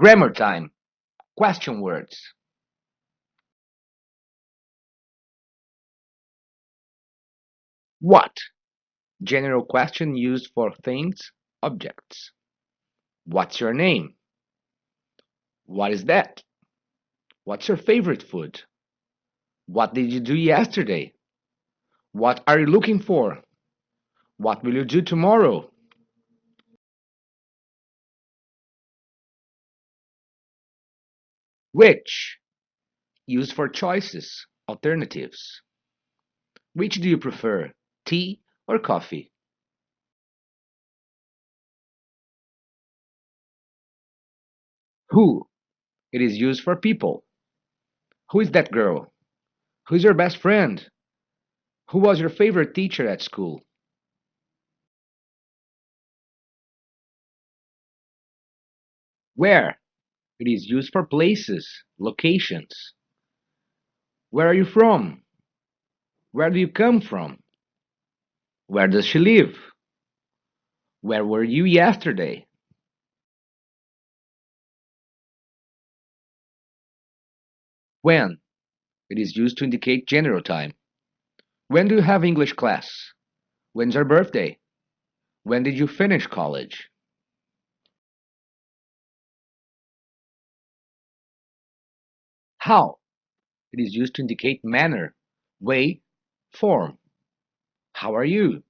Grammar time. Question words. What? General question used for things, objects. What's your name? What is that? What's your favorite food? What did you do yesterday? What are you looking for? What will you do tomorrow? Which? Used for choices, alternatives. Which do you prefer, tea or coffee? Who? It is used for people. Who is that girl? Who's your best friend? Who was your favorite teacher at school? Where? It is used for places, locations. Where are you from? Where do you come from? Where does she live? Where were you yesterday? When? It is used to indicate general time. When do you have English class? When's your birthday? When did you finish college? How? It is used to indicate manner, way, form. How are you?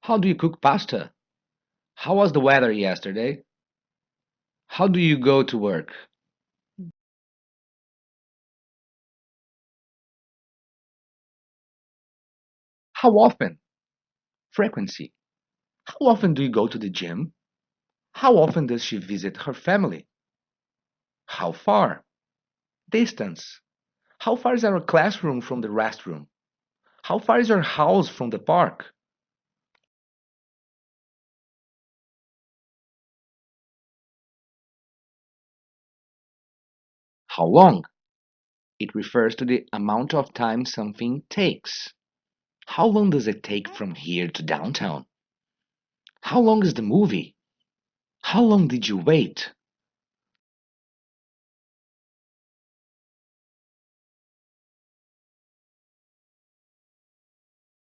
How do you cook pasta? How was the weather yesterday? How do you go to work? How often? Frequency. How often do you go to the gym? How often does she visit her family? How far? Distance. How far is our classroom from the restroom? How far is your house from the park? How long? It refers to the amount of time something takes. How long does it take from here to downtown? How long is the movie? How long did you wait?